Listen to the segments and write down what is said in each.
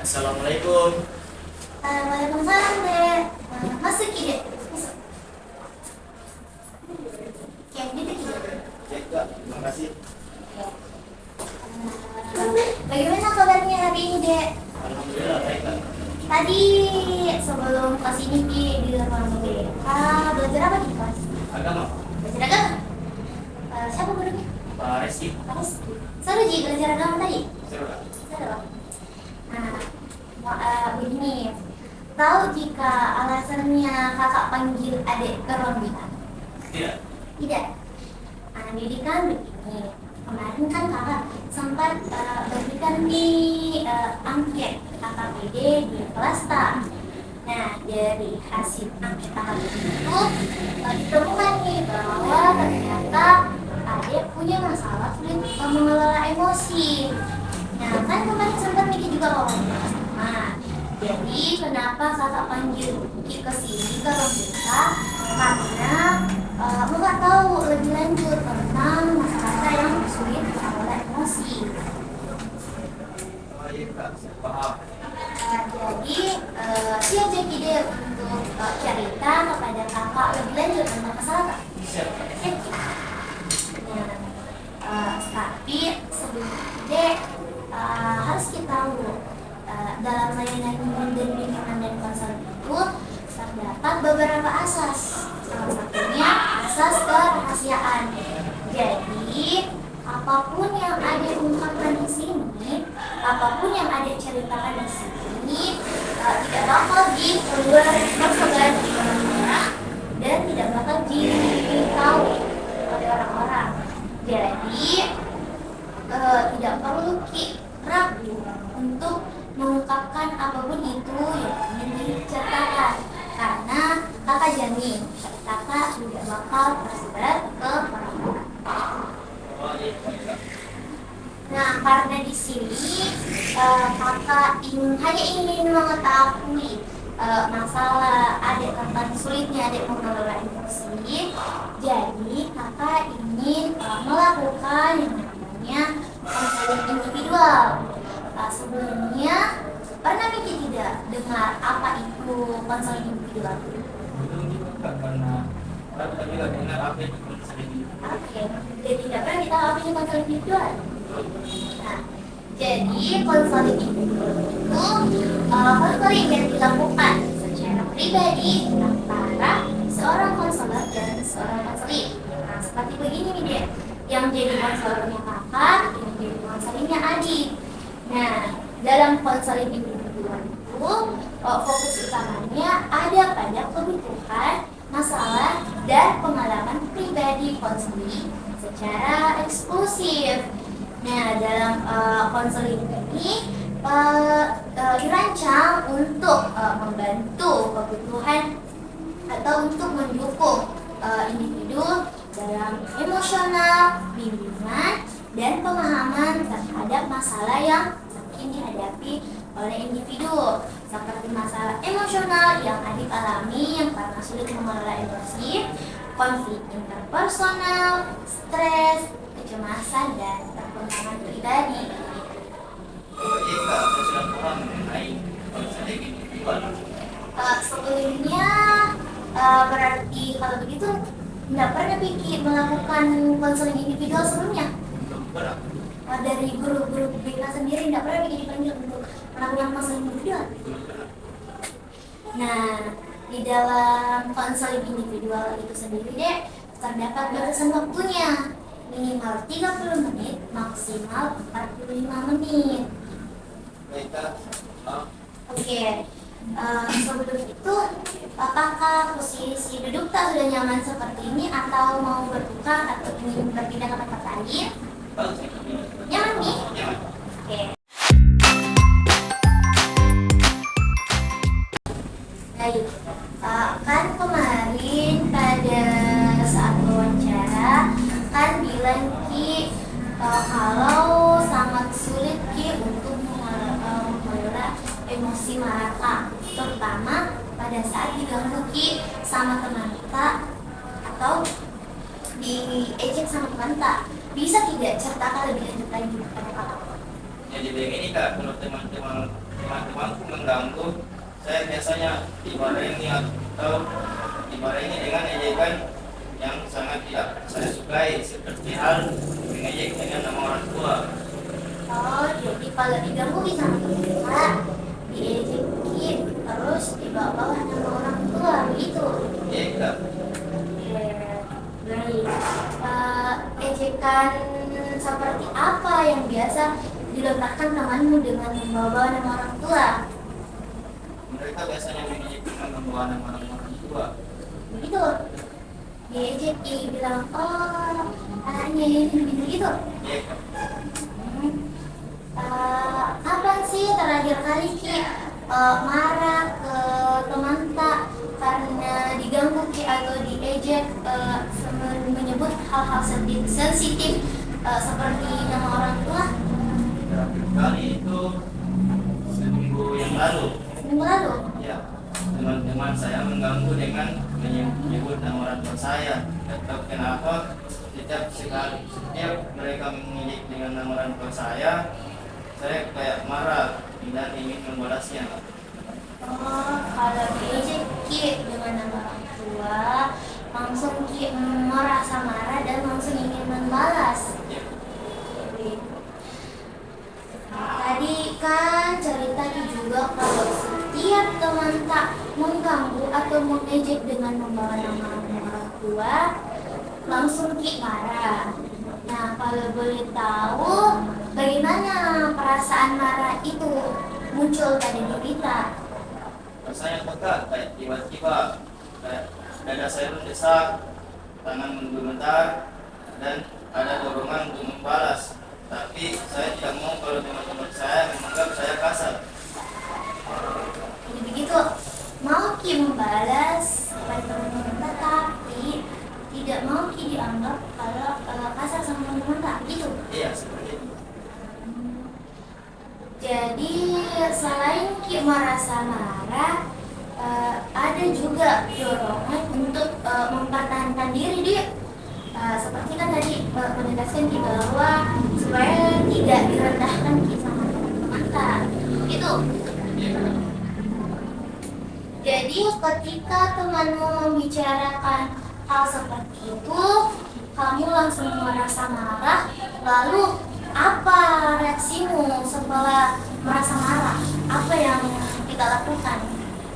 Assalamualaikum. Waalaikumsalam, Dek. Masuk, Ki, Dek. Masuk. Oke, gitu, Ki. Ya, Kak. Terima kasih. Bagaimana kabarnya hari ini, Dek? Alhamdulillah baik, Kak. Tadi sebelum kelas ini, Ki, di ruang BK, belajar apa di kelas? Agama. Belajar agama. Siapa gurunya? Pak Reski. Apa sih? Seru, Ji, belajar agama tadi? Seru, Kak. Seru. Nah, begini. Tahu jika alasannya kakak panggil adik ke ruang BK? Tidak. Tidak. Nah, jadi kan begini. Kemarin kan kakak sempat berikan di angket KKPD di kelas TAM. Nah, dari hasil angket tahap itu ditemukan nih bahwa ternyata adik punya masalah sulit mengelola emosi. Nah, kan kemarin sempat Miki juga wawancara sama. Jadi kenapa kakak panggil Miki ke sini ke ruang BK? Karena Kakak tahu lebih lanjut tentang masalah yang sulit mengelola emosi. Oh iya, Kak. Paham. Jadi siap jadi deh untuk cerita kepada kakak lebih lanjut tentang masalah kak. Siap, Kak. Siap. Tapi sebelum itu harus kita tahu dalam layanan dan bimbingan dan konseling itu terdapat beberapa asas. Salah satunya asas kerahasiaan. Jadi apapun yang ada ungkapkan di sini, apapun yang ada ceritakan di sini tidak bakal keluar persebaran di orang-orang dan tidak bakal ditahu oleh orang-orang. Jadi tidak perlu ragu untuk mengungkapkan apapun itu yang ingin diceritakan, karena kakak jamin kakak tidak bakal tersebar ke orang-orang. Oh iya, Kak. Nah, karena di sini kakak hanya ingin mengetahui masalah adik tentang sulitnya adik mengelola emosi, jadi kakak ingin melakukan yang namanya konseling individual. Sebelumnya pernah Miki tidak dengar apa itu konseling individual? Belum juga, Kak, karena Kak juga dengar apa itu konseling. Oke, jadi tidak pernah kita tahu apa itu konseling individual. Nah, jadi konseling individual itu konseling yang dilakukan secara pribadi antara seorang konselor dan seorang konseling. Nah, seperti begini nih deh, yang jadi konselornya kakak, yang jadi konselingnya adik. Nah, dalam konseling individual itu fokus utamanya ada pada kebutuhan, masalah, dan pengalaman pribadi konseling secara eksklusif. Nah, dalam konseling ini dirancang untuk membantu kebutuhan atau untuk mendukung individu dalam emosional, bimbingan, dan pemahaman terhadap masalah yang mungkin dihadapi oleh individu, seperti masalah emosional yang adik alami yang karena sulit mengelola emosi, konflik interpersonal, stres, kecemasan, dan perkembangan pribadi. Oh iya, Kak. Saya sudah paham mengenai konseling individual. Sebelumnya berarti kalau begitu tidak pernah pikir melakukan konseling individual sebelumnya? Belum pernah. Dari guru-guru BK sendiri tidak pernah pikir dipanggil untuk melakukan konseling individual? Belum pernah. Nah, di dalam konseling individual itu sendiri deh terdapat batasan waktunya, minimal 30 menit, maksimal 45 menit. Baik, Kak. Oke, sebelum itu apakah posisi duduk tak sudah nyaman seperti ini atau mau bertukar atau ingin berpindah ke tempat lain? Bagus, Kak. Nyaman nih? Nyaman. Oke. Baik, kan kemarin pada saat wawancara kan bilang Ki kalau sangat sulit Ki untuk mengelola emosi marah, terutama pada saat diganggu Ki sama teman kita atau diejek sama teman kita. Bisa tidak ceritakan lebih lanjut lagi kepada kakak? Ya, jadi begini kak, kalau teman-temanku mengganggu, saya biasanya dibarengi atau dibarengi dengan ejekan yang sangat tidak saya sukai, seperti hal mengejek dengan nama orang tua. Oh, jadi kalau diganggu bisa kita diejeki terus di bawah nama orang tua begitu. Iya kak. Baik. Ejekan seperti apa yang biasa diletakkan temanmu dengan membawa nama orang tua? Mereka biasanya mengejek dengan membawa nama orang tua. Begitu. Diejeki bilang, oh anaknya ini gitu. Iya kak. Kapan sih terakhir kali Ki marah ke teman tak karena diganggu Ki atau diejek menyebut hal-hal sensitif seperti nama orang tua? Terakhir kali itu seminggu yang lalu. Seminggu lalu? Ya, teman-teman saya mengganggu dengan menyebut nama orang tua saya. Tidak tahu kenapa setiap mereka mengejek dengan nama orang tua saya kayak marah dan ingin membalasnya. Oh, kalau diejek Ki dengan nama orang tua, langsung Ki merasa marah dan langsung ingin membalas. Ya, Tadi kan cerita Ki juga kalau setiap teman tak mengganggu atau mengejek dengan membawa nama orang tua, langsung Ki marah. Nah, kalau boleh tahu, bagaimana perasaan marah itu muncul pada diri kita? rasanya peka kayak tiba-tiba kayak dada saya mendesak, tangan menggemetar, dan ada dorongan untuk membalas. Tapi saya tidak mau kalau teman-teman saya menganggap saya kasar. Jadi begitu, mau Ki membalas kepada teman-teman kita, tapi tidak mau Ki dianggap kalau kasar sama teman-teman tak begitu. Iya, seperti itu. Jadi selain Ki merasa marah, ada juga dorongan untuk mempertahankan diri dia. Seperti kan tadi menegaskan Ki bahwa supaya tidak direndahkan Ki sama teman-teman tak. Itu. Iya. Jadi ketika temanmu membicarakan hal seperti itu, kamu langsung merasa marah, lalu apa reaksimu setelah merasa marah? Apa yang kita lakukan?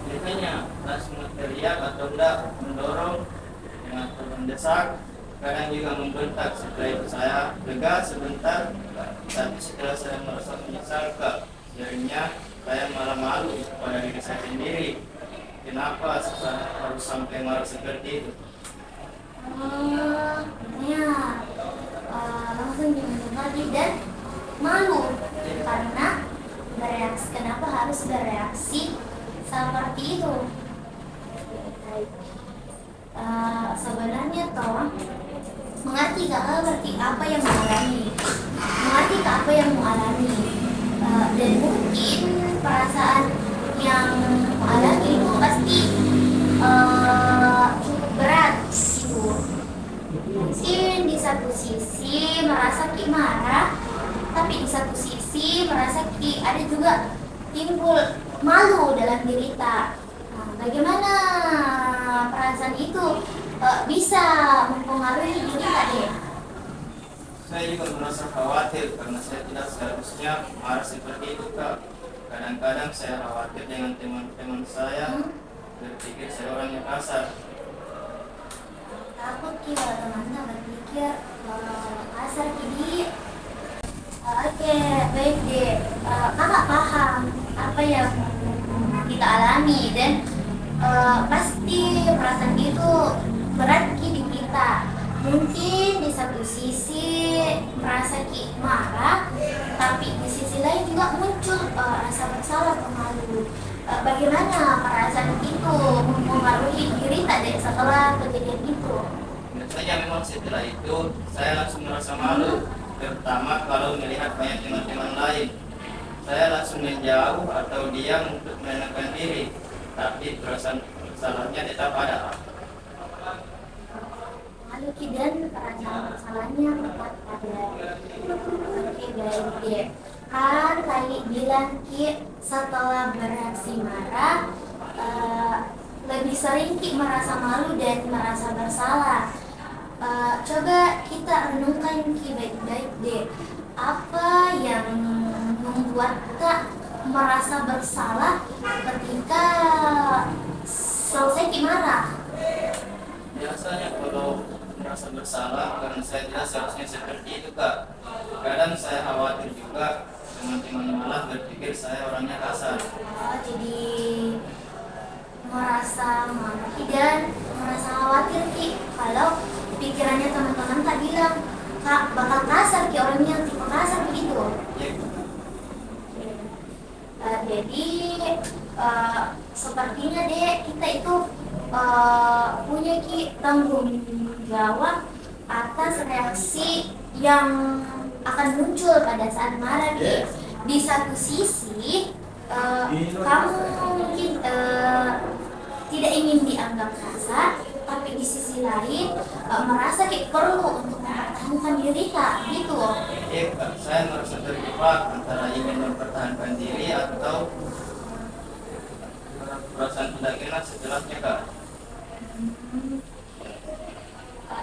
Biasanya langsung teriak atau enggak mendorong dengan mendesak, kadang juga membentak. Setelah itu saya lega sebentar, tapi setelah saya merasa menyesal sebenarnya saya malah malu pada diri saya sendiri. Kenapa saya harus sampai marah seperti itu? Ya, langsung diminum lagi dan malu karena bereaksi. Kenapa harus bereaksi seperti itu? Sebenarnya toh mengerti apa yang mengalami, dan mungkin perasaan yang mengalami itu pasti cukup berat gitu. Mungkin di satu sisi merasa Ki marah, tapi di satu sisi merasa Ki ada juga timbul malu dalam diri kita. Nah, bagaimana perasaan itu bisa mempengaruhi diri kita deh? Saya juga merasa khawatir karena saya tidak seharusnya marah seperti itu kak. Kadang-kadang saya khawatir dengan teman-teman saya berpikir saya orangnya kasar. Takut Ki kalau temannya berpikir kasar Ki. Oke, baik deh. Kakak paham apa yang kita alami dan pasti perasaan itu berat Ki di kita. Mungkin di satu sisi merasa Ki marah, tapi di sisi lain juga muncul rasa bersalah atau malu. Bagaimana perasaan itu mempengaruhi diri tadi setelah kejadian itu? Biasanya memang setelah itu saya langsung merasa malu, terutama kalau melihat banyak teman-teman lain. Saya langsung menjauh atau diam untuk menenangkan diri, tapi perasaan bersalahnya tetap ada. Malu Ki dan perasaan bersalahnya tetap ada. Oke, baik deh. Kan tadi bilang Ki setelah bereaksi marah lebih sering Ki merasa malu dan merasa bersalah. Coba kita renungkan Ki baik-baik deh. Apa yang membuat kita merasa bersalah ketika selesai Ki marah? Biasanya kalau merasa bersalah karena saya tidak seharusnya seperti itu kak. Kadang saya khawatir juga teman-teman malah berpikir saya orangnya kasar. Jadi merasa malu dan merasa khawatir Ki kalau pikirannya teman-teman tak bilang Kak bakal kasar Ki, orangnya tipe kasar begitu. Ya, Jadi sepertinya deh kita itu punya Ki tanggung jawab atas reaksi yang akan muncul pada saat marah Ki. Di satu sisi kamu mungkin tidak ingin dianggap kasar, tapi di sisi lain merasa Ki perlu untuk mempertahankan diri Kak gitu. iya kak, saya merasa terjebak antara ingin mempertahankan diri atau perasaan tidak enak setelahnya kak.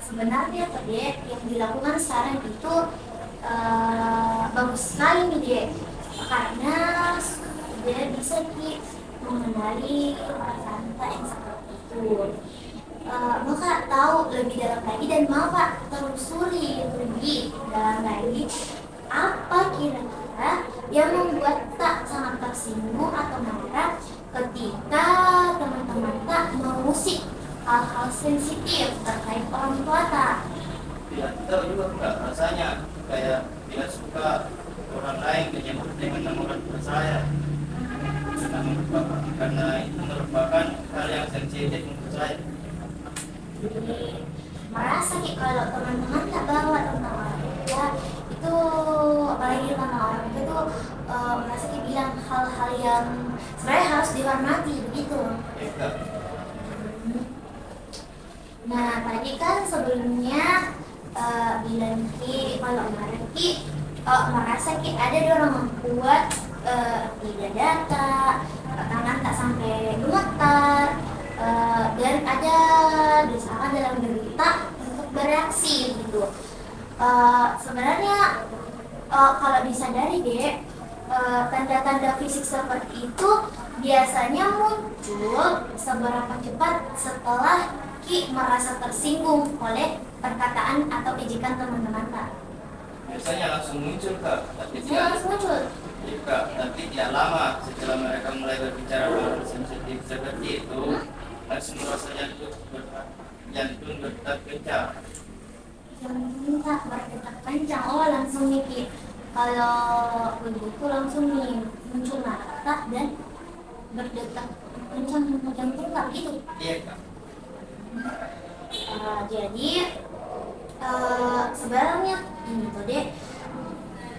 Sebenarnya Pak Dek, yang dilakukan sekarang itu bagus sekali nih Dek, karena dia bisa Ki mengenali perasaan kita yang seperti itu. Maka tahu lebih dalam lagi dan mau Pak telusuri lebih dalam lagi apa kira-kira yang membuat tak sangat tersinggung atau marah ketika teman-teman tak mengusik hal-hal sensitif terkait orang tua tak. Tidak tahu juga kak, rasanya kayak tidak suka orang lain menyebut dengan nama orang tua saya. Karena itu merupakan hal yang sensitif untuk saya. Jadi merasa Ki kalau teman-teman tak bawa tentang orang tua itu, apalagi tentang orang tua itu merasa Ki bilang hal-hal yang sebenarnya harus dihormati begitu. Ya kak, Nah tadi kan sebelumnya bilang Ki kalau marah Ki merasa Ki ada dorong kuat, tidak data, tangan tak sampai gemetar, dan ada desakan dalam diri kita untuk bereaksi gitu. Sebenarnya kalau disadari deh, tanda-tanda fisik seperti itu biasanya muncul seberapa cepat setelah Ki merasa tersinggung oleh perkataan atau ejekan teman-teman Kak. biasanya langsung muncul kak, tapi Saya tidak. langsung muncul. Ya, kak, tapi tidak lama setelah mereka mulai berbicara hal sensitif seperti itu, langsung merasa jantung berdetak kencang. Jantung tak berdetak kencang. Oh langsung nih Ki. Kalau begitu langsung nih muncul mata dan berdetak kencang jantung tak gitu. Iya kak, Jadi sebenarnya ini tuh deh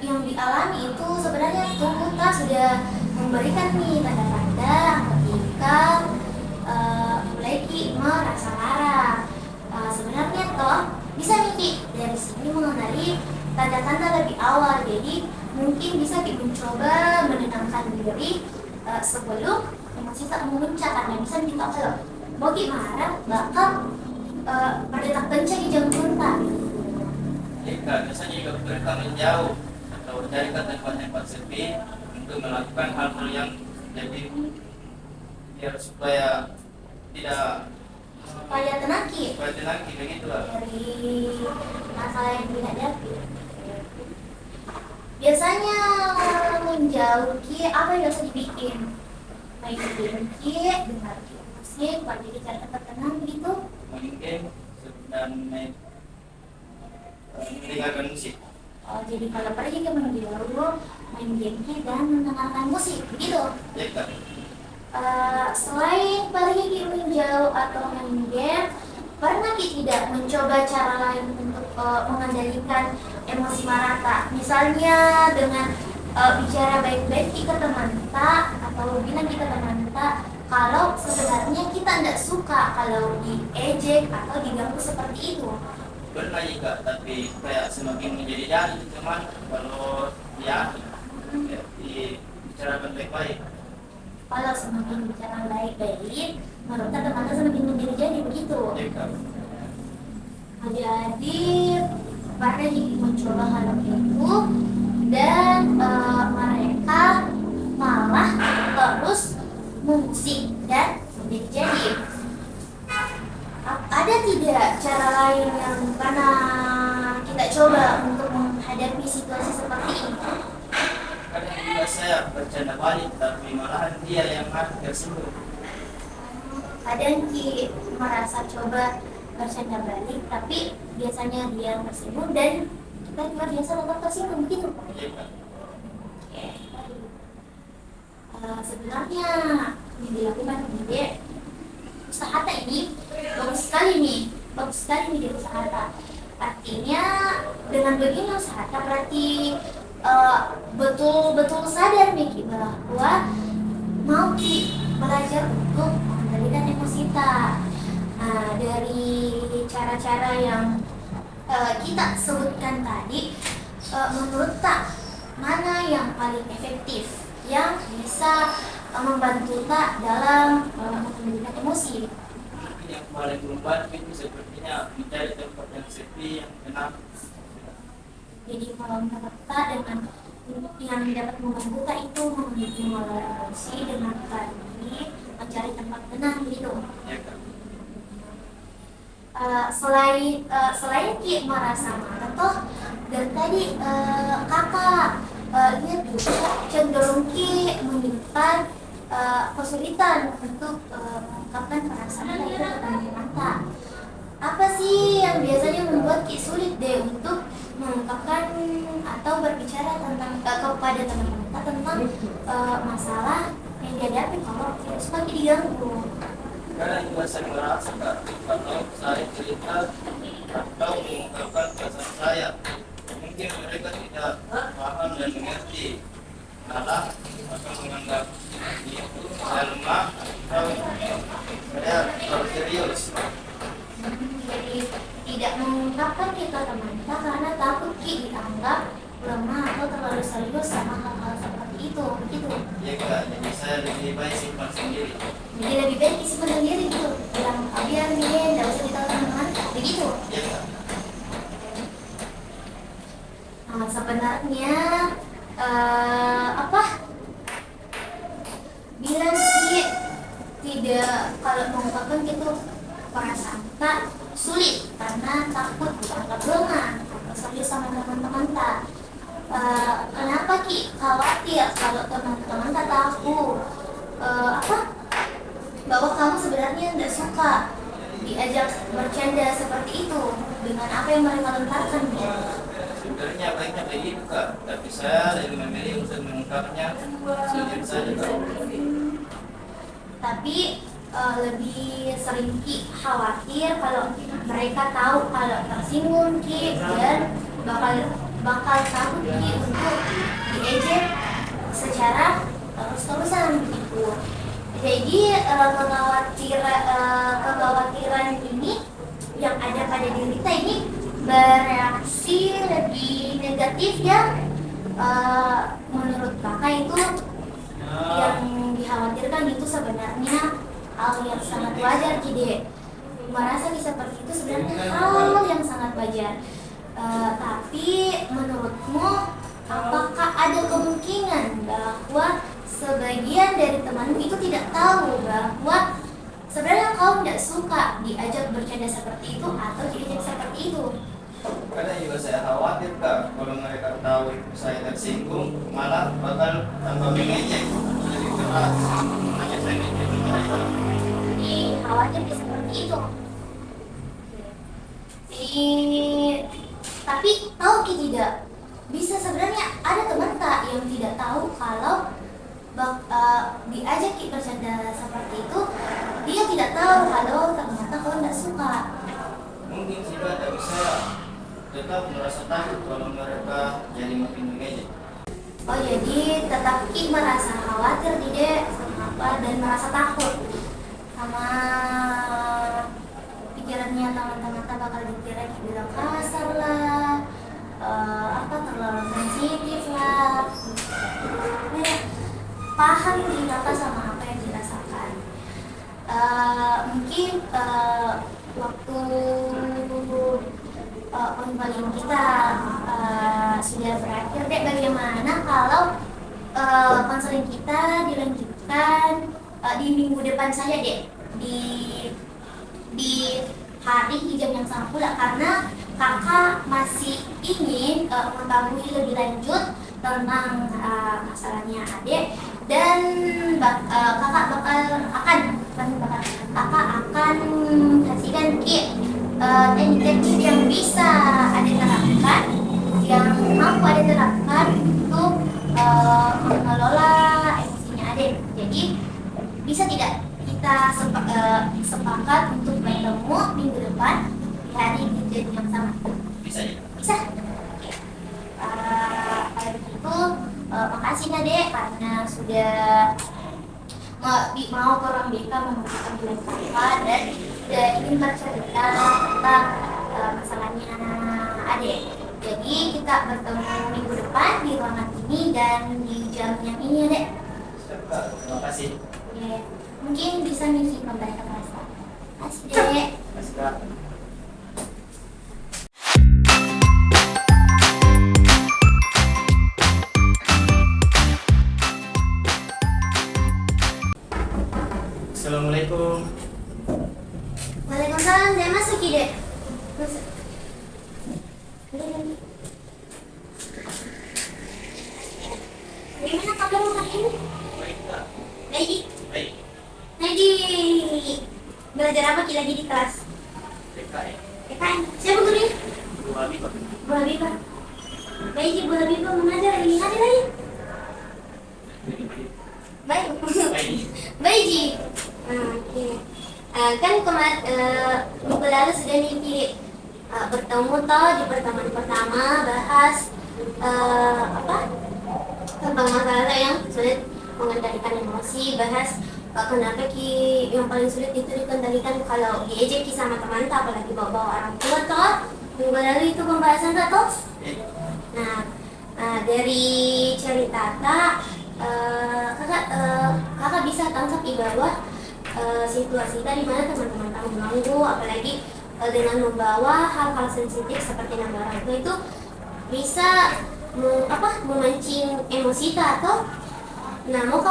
yang dialami itu sebenarnya tubuh kita sudah memberikan nih tanda-tanda ketika mulai Ki merasa marah. Sebenarnya toh bisa nih Ki dari sini mengenali tanda-tanda lebih awal. Jadi mungkin bisa Ki mencoba menenangkan diri sebelum emosi tak memuncak, karena bisa kita kalau mau Ki marah bakal berdetak kencang di jantung kita. iya kak, biasanya juga mereka menjauh atau mencari ke tempat-tempat sepi untuk melakukan hal-hal yang lebih biar supaya tidak Supaya tenang Ki supaya tenang begitu lah. dari masalah yang dihadapi. Biasanya menjauh Ki apa yang biasa dibikin? Main game Ki, dengar musik, buat diri cara tetap tenang begitu. Main game dan mendengarkan musik. Jadi kalau pergi ke menjauh, main game Ki dan mendengarkan musik begitu. Ya kak, Selain pergi Ki menjauh atau main game, pernah Ki tidak mencoba cara lain untuk mengendalikan emosi marah tak? Misalnya dengan bicara baik-baik Ki ke teman tak, atau bilang Ki ke teman tak kalau sebenarnya kita tidak suka kalau diejek atau diganggu seperti itu. pernah juga, tapi kayak semakin menjadi jadi teman kalau ya baik. Kalau semakin bicara baik-baik, menurut teman-teman semakin menjadi begitu. Ya Kak. Jadi mereka mencoba hal itu dan mereka malah terus musik dan menjadi. Ada tidak cara lain yang pernah kita coba untuk menghadapi situasi seperti ini? Kadang juga saya bercanda balik, tapi malahan dia yang tersinggung. Kadang Ki merasa coba bercanda balik, tapi biasanya dia yang tersinggung dan kita juga biasa tetap tersinggung begitu. Iya Kak. Oke. Sebenarnya yang dilakukan ide usaha ini bagus sekali nih di usaha. Artinya dengan begini usaha berarti betul-betul sadar Ki bahwa mau Ki belajar untuk mengendalikan emosi kita. Dari cara-cara yang kita sebutkan tadi, menurut Tak mana yang paling efektif yang bisa membantu Tak dalam mengendalikan emosi? Yang paling membantu itu sepertinya mencari tempat yang sepi, yang tenang. Jadi kalau menurut Tak dengan yang dapat membantu Tak itu mengelola emosi dengan tadi mencari tempat tenang gitu. Ya Kak. Selain Ki merasa marah toh dan tadi kakak lihat juga cenderung Ki menyimpan kesulitan untuk mengungkapkan perasaan kita itu ke teman-teman Tak. Apa sih yang biasanya membuat Ki sulit deh untuk mengungkapkan atau berbicara tentang kepada teman-teman Tak tentang masalah yang dihadapi kalau tidak suka Ki diganggu? Kadang juga saya merasa Kak, kalau saya cerita atau mengungkapkan perasaan saya, mungkin mereka tidak paham dan mengerti, malah akan menganggap itu saya lemah atau saya terlalu serius. Jadi tidak mengungkapkan kita teman-teman karena takut Ki dianggap lemah atau terlalu serius sama hal-hal seperti itu, begitu. Ya Kak, jadi saya lebih baik simpan sendiri. Jadi lebih baik disimpan sendiri gitu. Bilang biar nih, tidak usah ditahu teman-teman, begitu. Ya Kak. Sebenarnya bila Ki tidak kalau mengungkapkan gitu perasaan Tak sulit karena takut dianggap lemah atau serius sama teman-teman Tak. Kenapa Ki khawatir kalau teman-teman Tak tahu bahwa kamu sebenarnya tidak suka diajak bercanda seperti itu dengan apa yang mereka lontarkan Ki? Sebenarnya baiknya begitu Kak, tapi saya lebih memilih untuk mengungkapnya sendiri saja Kak. Tapi lebih sering Ki khawatir kalau mereka tahu kalau tersinggung Ki dan bakal takut Ki untuk diejek secara terus-terusan gitu. Jadi kekhawatiran ini yang ada pada diri kita ini bereaksi lebih negatif yang menurut Kakak itu yang dikhawatirkan itu sebenarnya hal yang sangat wajar Kide. Merasa bisa seperti itu sebenarnya hal yang sangat wajar. Tapi menurutmu apakah ada kemungkinan bahwa sebagian dari teman itu tidak tahu bahwa sebenarnya kau tidak suka diajak bercanda seperti itu atau diajak seperti itu? Kadang juga saya khawatir Kak, kalau mereka tahu saya tersinggung, malah bakal tambah mengejek lebih keras. Hanya saya ngejek mereka. Jadi khawatir dia seperti itu. Tapi tahu Ki tidak? Bisa sebenarnya ada teman Tak yang tidak tahu kalau diajak Ki bercanda seperti itu, dia tidak tahu kalau ternyata kau tidak suka. Mungkin sih Kak, tapi saya tetap merasa takut kalau mereka jadi makin mengejek. Oh jadi tetap Ki merasa khawatir tidak sama apa dan merasa takut sama pikirannya teman-teman Tak bakal dikira Ki bilang kasar lah, terlalu sensitif lah. paham nih kakak sama apa yang dirasakan. Mungkin waktu konseling kita sudah berakhir, dek, bagaimana kalau konseling kita dilanjutkan di minggu depan saja, dek, di hari hijab yang sama pula, karena kakak masih ingin mengetahui lebih lanjut tentang masalahnya adik, dan kakak akan kasihkan teknik-teknik yang bisa adik terapkan, yang mampu adik terapkan untuk mengelola emosinya adik. Jadi bisa tidak kita sepakat untuk bertemu minggu depan di hari hijab yang sama? Bisa ya? Bisa. Kalau begitu, makasih Dek karena sudah mau ke orang BK memberikan bulan kakak dan ingin bercerita tentang masalahnya adik. Jadi kita bertemu minggu depan di ruangan ini dan di jam yang ini ya, Dek. Terima kasih. Ya, mungkin bisa ngisi kembali ke kelas. Terima kasih, Dek. Terima kasih, Kak. Assalamualaikum. Waalaikumsalam, saya masuk ya, Dek. Masuk. Gimana kabarmu hari ini? Baik, Kak. Baik. Baik. Nadi belajar apa lagi di kelas? PKN. PKN. Siapa gurunya? Bu Habibah. Bu Habibah. Baik, Bu Habibah mengajar ini hari lagi. Baik. Baik. Baik, Ji. Oke. Kan minggu lalu sudah nih bertemu toh di pertemuan pertama bahas tentang masalah yang sulit mengendalikan emosi, bahas kenapa yang paling sulit itu dikendalikan kalau diejeki sama teman, apalagi bawa-bawa orang tua toh. Minggu lalu itu pembahasan toh. Nah, dari cerita kakak bisa tangkap di bawah situasi tadi mana teman-teman kamu mengganggu, apalagi dengan membawa hal-hal sensitif seperti nama orang tua itu bisa memancing emosi atau. Nah, mau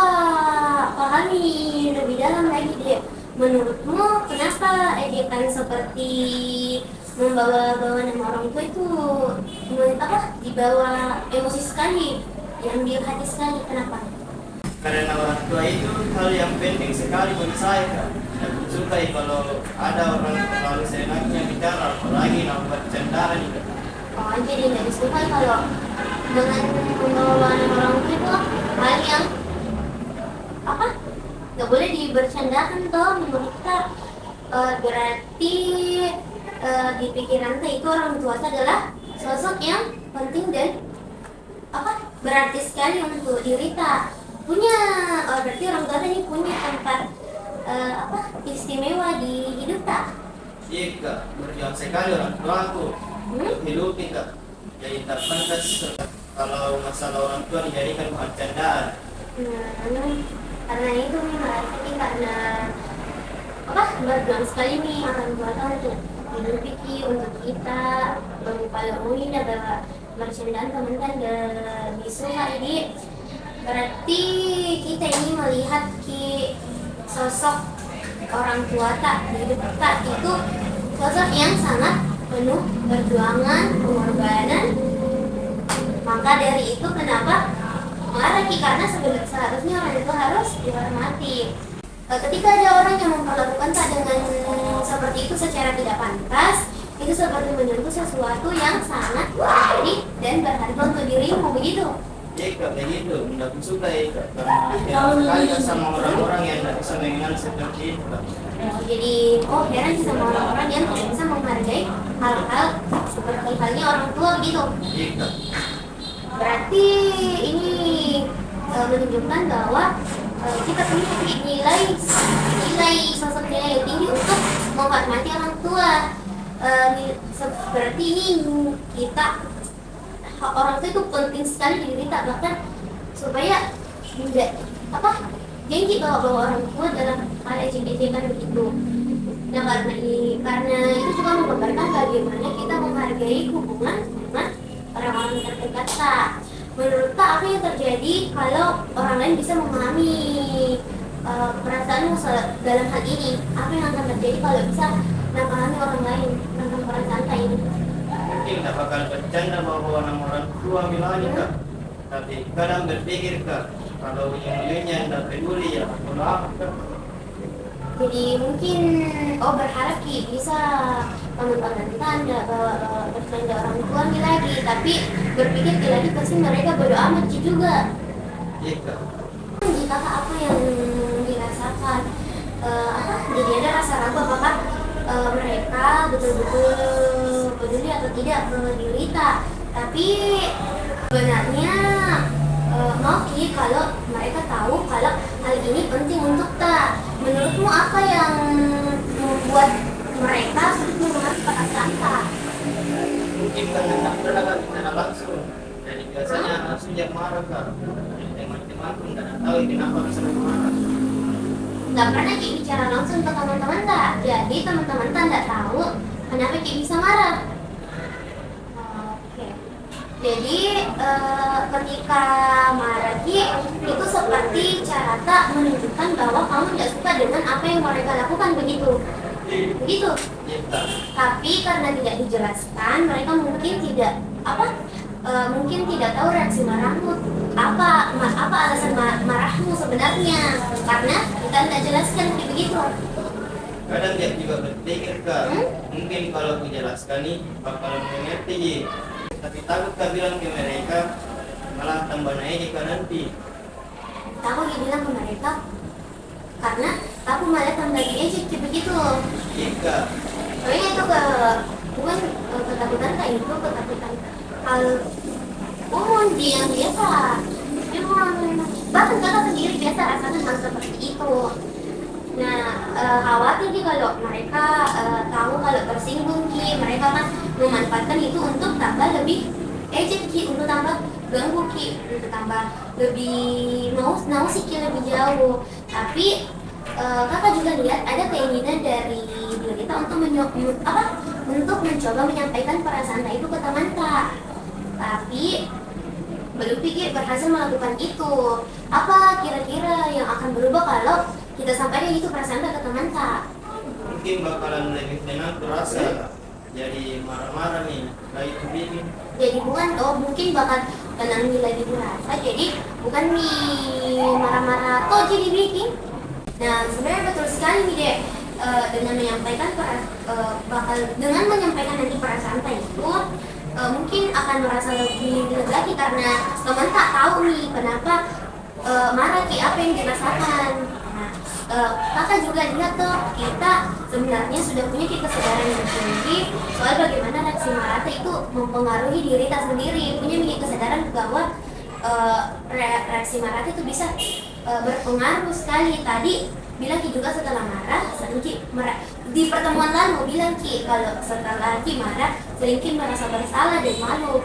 pahami lebih dalam lagi deh. Menurutmu kenapa ejekan seperti membawa-bawa nama orang tua itu dibawa emosi sekali, diambil hati sekali, kenapa? Karena orang tua itu hal yang penting sekali bagi saya, Kak. Aku suka kalau ada orang terlalu seenaknya bicara, apalagi nama bercandaan itu. Oh, jadi nggak disukai kalau dengan membawa nama orang tua itu hal yang nggak boleh dibercandakan toh menurut kita. Berarti di pikiran itu orang tua adalah sosok yang penting dan berarti sekali untuk diri kita. Berarti orang tua ini punya tempat istimewa di hidup tak? Iya, Kak, berjuang sekali orang tua aku hidup kita. Jadi tak pantas kalau masalah orang tua dijadikan bercandaan. Karena itu nih Mas, ini karena berjuang sekali nih orang tua untuk hidup untuk kita, kalau tidak bahwa bercandaan teman kan gak bisa ini. Berarti kita ini melihat sosok orang tua tak di hidup kita itu sosok yang sangat penuh perjuangan, pengorbanan. Maka dari itu kenapa marah karena seharusnya orang itu harus dihormati. Ketika ada orang yang memperlakukan tak dengan seperti itu secara tidak pantas, itu seperti menyentuh sesuatu yang sangat pribadi dan berharga untuk dirimu, begitu. Iya, begitu. Tidak suka karena kali sama orang-orang yang tidak bisa mengenal seperti itu. Jadi, heran sama orang-orang yang tidak bisa menghargai hal-hal seperti halnya orang tua, begitu. Iya. Berarti ini menunjukkan bahwa kita punya nilai sosok nilai yang tinggi untuk menghormati orang tua. Berarti ini orang tua itu penting sekali di diri kita, bahkan supaya tidak apa janji bawa orang tua dalam hal ejek-ejekan begitu. Nah karena itu juga menggambarkan bagaimana kita menghargai hubungan dengan orang-orang terdekat tak. Menurut tak apa yang terjadi kalau orang lain bisa memahami perasaanmu dalam hal ini? Apa yang akan terjadi kalau bisa memahami orang lain tentang perasaan tak ini? Mungkin tak bakal bercanda bawa nama orang tua bilangnya kak. Tapi kadang berpikir kak, kalau yang tidak peduli ya apa kak. Jadi mungkin berharap Ki bisa teman-teman tanda bertanda orang tua Ki lagi, tapi berpikir Ki lagi pasti mereka bodo amat Ki juga. Iya kak. Jika apa yang dirasakan jadi ada rasa ragu apakah mereka betul-betul peduli atau tidak menderita. Tapi sebenarnya mau Ki kalau mereka tahu kalau hal ini penting untuk tak. Menurutmu apa yang membuat mereka sulit memahami perasaan tak? Mungkin karena tak pernah kak bicara langsung. Jadi biasanya langsung dia marah kak. Jadi teman-teman pun tidak tahu kenapa bisa marah. Nggak pernah Ki bicara langsung ke teman-teman tak. Jadi teman-teman tak nggak tahu kenapa Ki bisa marah. Oke. Jadi ketika marah Ki itu seperti cara tak menunjukkan bahwa kamu tidak suka dengan apa yang mereka lakukan begitu. Begitu. Iya kak. Tapi karena tidak dijelaskan, mereka mungkin tidak mungkin tidak tahu reaksi marahmu. Apa alasan marahmu sebenarnya? Karena kita tidak jelaskan begitu. Kadang dia juga berpikir kak, mungkin kalau aku jelaskan nih bakalan mengerti. Tapi takut kak bilang ke mereka, malah tambah naik ke nanti. Aku dibilang ke mereka karena aku malah tambah diejek begitu. Iya kak. Soalnya itu bukan ketakutan kayak itu, ketakutan hal umum yang biasa. Bahkan kakak sendiri biasa rasakan hal seperti itu. Nah, khawatir Ki kalau mereka tahu kalau tersinggung Ki, mereka kan memanfaatkan itu untuk tambah lebih ejek Ki, untuk tambah ganggu Ki, untuk tambah lebih mau sih Ki lebih jauh. Tapi kakak juga lihat ada keinginan dari diri kita untuk untuk mencoba menyampaikan perasaan itu ke teman tak. Tapi belum berhasil melakukan itu. Apa kira-kira yang akan berubah kalau kita sampaikan itu perasaan ke teman tak? Mungkin bakalan lebih tenang terasa. Jadi marah-marah nih, lagi bikin. Jadi mungkin bakal tenang lagi dirasa. Jadi bukan marah-marah kok jadi bikin. Nah sebenarnya betul sekali nih Dek. Dengan menyampaikan nanti perasaan itu mungkin akan merasa lebih lega Ki, karena teman tak tahu nih kenapa marah Ki, apa yang dirasakan. Nah, kakak juga lihat tuh kita sebenarnya sudah punya kesadaran yang tinggi soal bagaimana reaksi marah itu mempengaruhi diri kita sendiri, punya kesadaran bahwa reaksi marah itu bisa berpengaruh sekali. Tadi bilang Ki juga setelah marah sedikit di pertemuan lalu bilang Ki kalau setelah Ki marah sedikit merasa bersalah dan malu.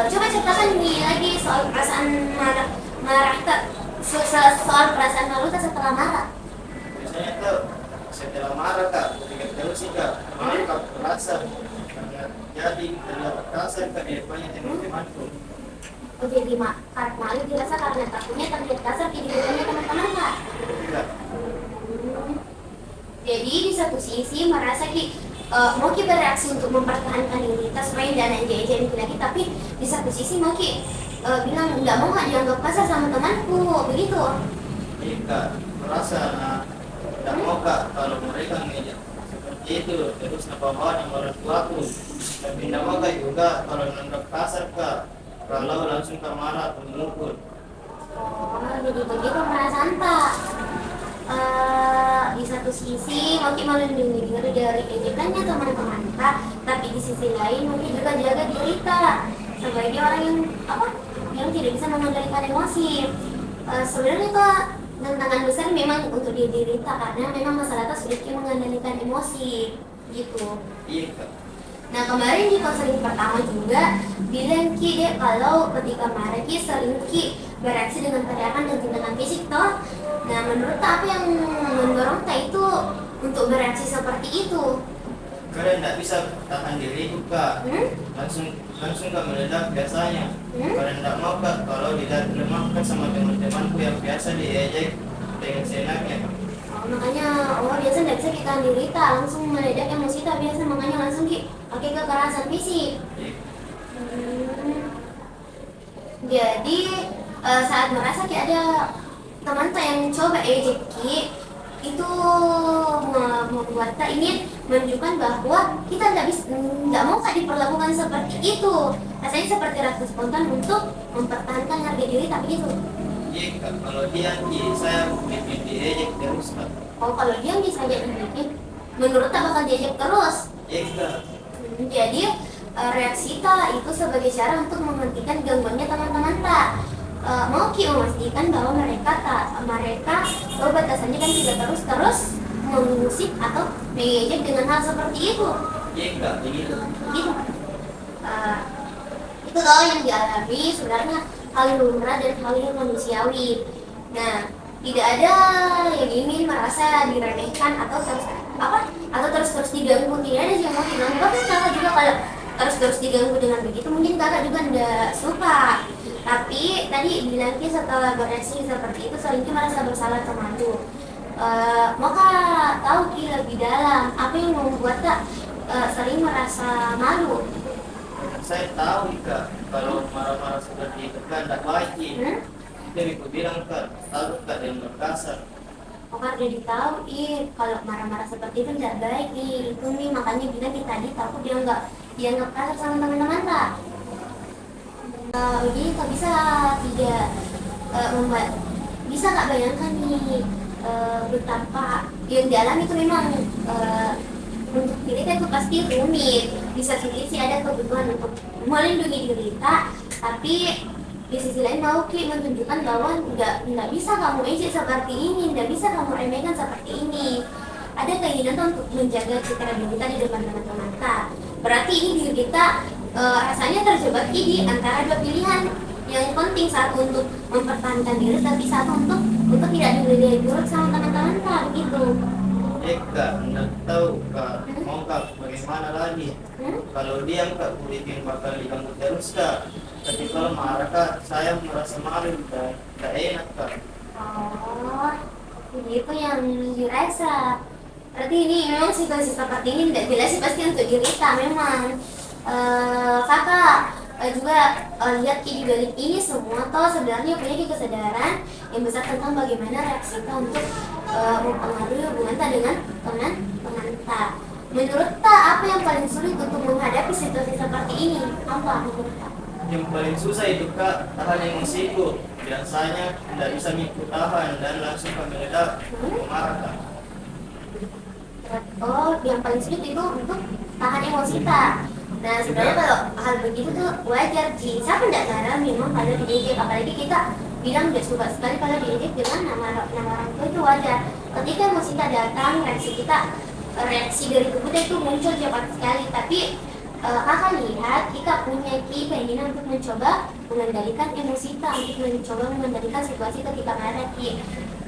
Coba ceritakan nih lagi soal perasaan marah soal perasaan malu setelah marah. Biasanya tuh setelah marah kak, ketika terus sih kak, malah kak terasa. Jadi terlihat kasar ke depannya teman-temanku. Oh jadi malu dirasa karena takutnya terlihat kasar di depannya teman-teman kak. Tidak. Jadi di satu sisi merasa Ki mau Ki bereaksi untuk mempertahankan diri kita supaya tidak naik lagi, tapi di satu sisi mau Ki bilang nggak mau nggak dianggap kasar sama temanku begitu. Iya kak, merasa tidak mau kak kalau mereka ngejek seperti itu terus bawa nama orang tuaku. Tapi tidak mau kak juga kalau menganggap kasar kak, kalau langsung ke marah atau memukul. Oh jadi begitu perasaan tak. Di satu sisi mungkin melindungi diri dari ejekannya teman-teman tak, tapi di sisi lain mungkin juga jaga diri tak sebagai orang yang tidak bisa mengendalikan emosi. Sebenarnya kok tantangan besar memang untuk diri tak, karena memang masalah itu sulit mengendalikan emosi gitu. Iya kak. Nah kemarin di konseling pertama juga bilang Ki Dek kalau ketika marah Ki sering Ki bereaksi dengan teriakan dan tindakan fisik toh. Nah menurut tak apa yang mendorong tak itu untuk bereaksi seperti itu? Kalian tidak bisa tahan diri itu kak, langsung kak meledak biasanya. Kalian tidak mau kak kalau dilemahkan sama teman-temanku yang biasa diejek dengan senangnya. Makanya biasa tidak bisa kita diri tak langsung meledak emosi tak biasa, makanya langsung pakai kekerasan fisik. Jadi saat merasa ada teman tak yang coba ejek itu membuat tak ingin menunjukkan bahwa kita tidak mau kak diperlakukan seperti itu. Rasanya seperti rasa spontan untuk mempertahankan harga diri tapi gitu. Iya kak, kalau dia saya bikin diejek terus kak. Kalau dia bisa aja dibikin, menurut tak bakal diejek terus. Iya kak. Jadi reaksi tak itu sebagai cara untuk menghentikan gangguannya teman-teman tak. Mau memastikan bahwa mereka batasannya kan tidak terus mengusik atau mengejek dengan hal seperti itu. Iya kak, begitu. Gitu. Itu loh yang dialami sebenarnya hal lumrah dan hal yang manusiawi. Nah, tidak ada yang ingin merasa diremehkan atau terus diganggu. Tidak ada yang mau diganggu. Bahkan kakak juga kalau terus diganggu dengan begitu mungkin kakak juga tidak suka. Tapi tadi bilangnya setelah bereaksi seperti itu seringkali merasa bersalah atau malu. Maka tahu lebih dalam apa yang membuat kak sering merasa malu. Saya tahu kak, kalau marah-marah seperti itu kan tidak baik. Jadi aku bilang kak, tahu kak yang berkasar. Maka udah ditahu kalau marah-marah seperti itu tidak baik itu makanya bilang tadi takut dia nggak kasar sama teman-teman kak. Jadi tak bisa membuat bisa nggak bayangkan betapa yang dialami itu memang untuk diri kita itu pasti rumit. Bisa sendiri sih ada kebutuhan untuk melindungi diri kita, tapi di sisi lain mau menunjukkan bahwa nggak bisa kamu ejek seperti ini, nggak bisa kamu remehkan seperti ini. Ada keinginan untuk menjaga citra diri kita di depan teman-teman kita. Berarti ini diri kita rasanya terjebak di antara dua pilihan yang penting, satu untuk mempertahankan diri tapi satu untuk tidak dilihat buruk sama teman-teman kak gitu. Kak, nggak tahu kak, mau kak bagaimana lagi? Kalau diam kak, bikin bakal diganggu terus kak. Tapi kalau marah kak, saya merasa malu dan tidak enak kak. Begitu yang dirasa. Berarti ini memang situasi seperti ini tidak jelas sih pasti untuk diri kita memang. Kakak juga lihat di balik ini semua toh sebenarnya punya kesadaran yang besar tentang bagaimana reaksi kita untuk mempengaruhi hubungan kita dengan teman-teman kita. Menurut tak apa yang paling sulit untuk menghadapi situasi seperti ini? Apa menurut tak? Yang paling susah itu kak, tahan emosiku. Biasanya tidak bisa mikir tahan dan langsung meledak marah kak. Yang paling sulit itu untuk tahan emosi tak. Nah sebenarnya kalau hal begitu tuh wajar sih. Siapa tidak marah memang kalau diejek, apalagi kita bilang tidak suka sekali kalau diejek dengan nama orang tua, itu wajar. Ketika emosi kita datang, reaksi dari tubuh kita itu muncul cepat sekali. Tapi kakak lihat kita punya keinginan untuk mencoba mengendalikan emosi kita, untuk mencoba mengendalikan situasi ketika marah.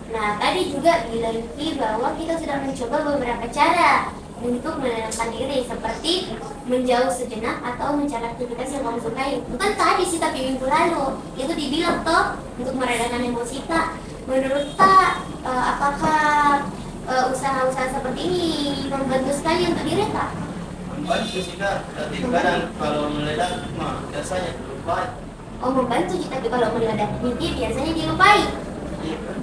Nah tadi juga bilang bahwa kita sudah mencoba beberapa cara untuk menenangkan diri, seperti menjauh sejenak atau mencari aktivitas yang kamu sukai. Bukan tadi sih, tapi minggu lalu itu dibilang toh untuk meredakan emosi tak. Menurut tak apakah usaha-usaha seperti ini membantu sekali untuk diri tak? Membantu sih kak, tapi kadang kalau meledak mah biasanya lupa. Membantu sih, tapi kalau meledak mimpi biasanya dilupai. Iya kak.